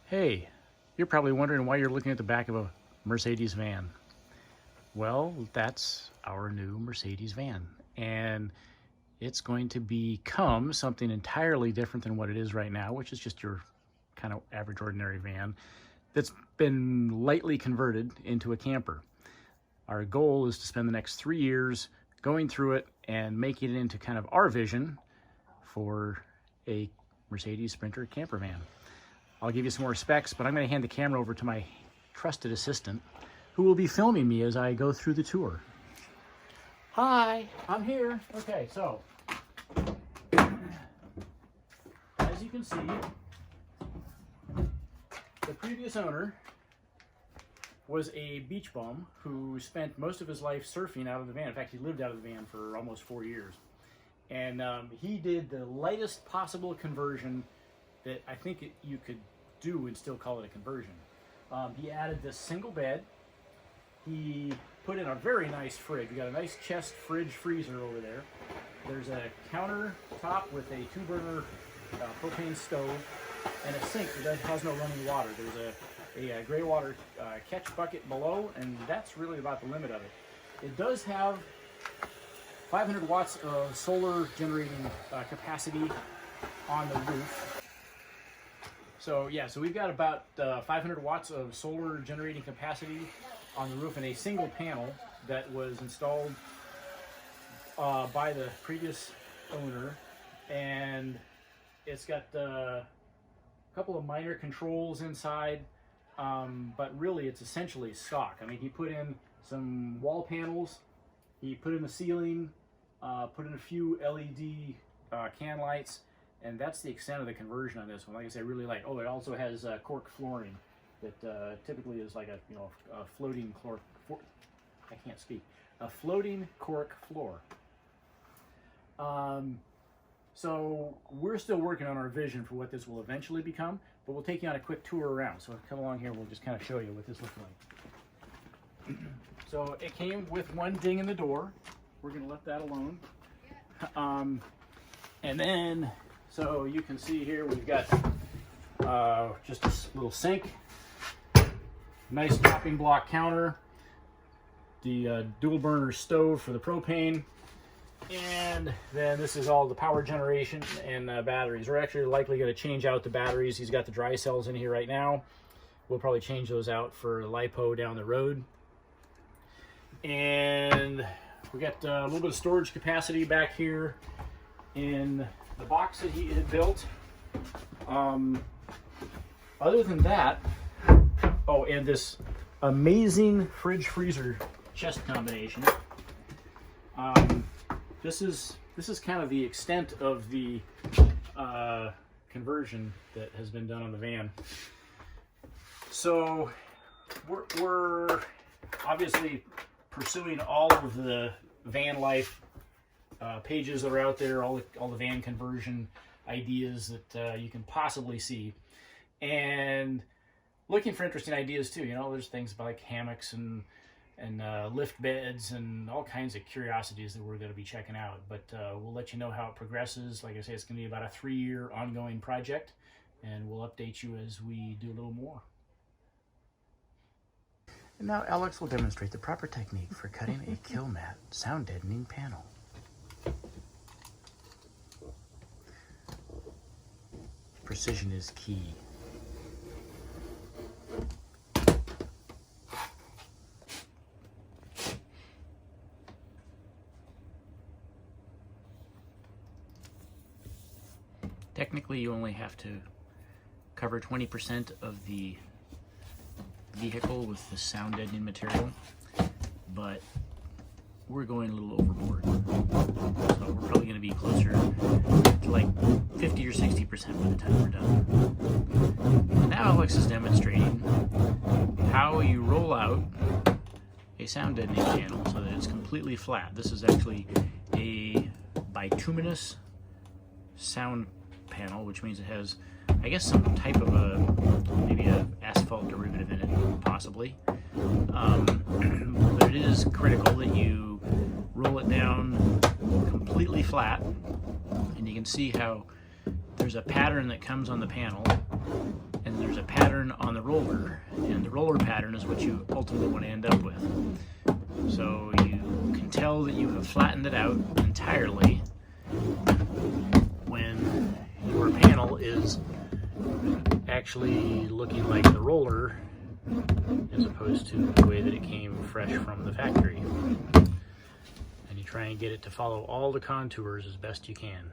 Hey, you're probably wondering why you're looking at the back of a Mercedes van. Well, that's our new Mercedes van, and it's going to become something entirely different than what it is right now, which is just your kind of average ordinary van that's been lightly converted into a camper. Our goal is to spend the next 3 years going through it and making it into kind of our vision for a Mercedes Sprinter camper van. I'll give you some more specs, but I'm going to hand the camera over to my trusted assistant, who will be filming me as I go through the tour. Hi, I'm here. Okay, so as you can see, the previous owner was a beach bum who spent most of his life surfing out of the van. In fact, he lived out of the van for almost 4 years. And he did the lightest possible conversion that I think you could do and still call it a conversion. He added this single bed. He put in a very nice fridge. We got a nice chest fridge freezer over there. There's a countertop with a 2-burner propane stove and a sink that has no running water. There's a gray water catch bucket below, and that's really about the limit of it. It does have 500 watts of solar generating capacity on the roof. So yeah, so we've got about 500 watts of solar generating capacity on the roof in a single panel that was installed by the previous owner, and it's got a couple of minor controls inside, but really it's essentially stock. I mean, he put in some wall panels, he put in the ceiling, put in a few LED can lights, and that's the extent of the conversion on this one. Like I said, I really like. Oh, it also has cork flooring that typically is like a floating cork. I can't speak. A floating cork floor. So we're still working on our vision for what this will eventually become, but we'll take you on a quick tour around. So come along here. We'll just kind of show you what this looks like. So it came with one ding in the door. We're going to let that alone. And then, so you can see here we've got just a little sink, nice chopping block counter, the dual burner stove for the propane, and then this is all the power generation and batteries. We're actually likely going to change out the batteries. He's got the dry cells in here right now. We'll probably change those out for LiPo down the road. And we got a little bit of storage capacity back here in the box that he had built. Other than that, oh, and this amazing fridge freezer chest combination. This is kind of the extent of the conversion that has been done on the van. So we're obviously pursuing all of the van life pages that are out there, all the van conversion ideas that you can possibly see, and looking for interesting ideas too. You know, there's things like hammocks and lift beds and all kinds of curiosities that we're going to be checking out. But we'll let you know how it progresses. Like I say, it's going to be about a 3-year ongoing project, and we'll update you as we do a little more. And now Alex will demonstrate the proper technique for cutting a kill mat sound deadening panel. Precision is key. Technically, you only have to cover 20% of the vehicle with the sound deadening material, but we're going a little overboard. So we're probably going to be closer to like 50 or 60% by the time we're done. And now Alex is demonstrating how you roll out a sound deadening panel so that it's completely flat. This is actually a bituminous sound panel, which means it has, I guess, some type of maybe a asphalt derivative in it, possibly. But it is critical that you roll it down completely flat, and you can see how there's a pattern that comes on the panel, and there's a pattern on the roller, and the roller pattern is what you ultimately want to end up with. So you can tell that you have flattened it out entirely when your panel is actually looking like the roller as opposed to the way that it came fresh from the factory. And you try and get it to follow all the contours as best you can.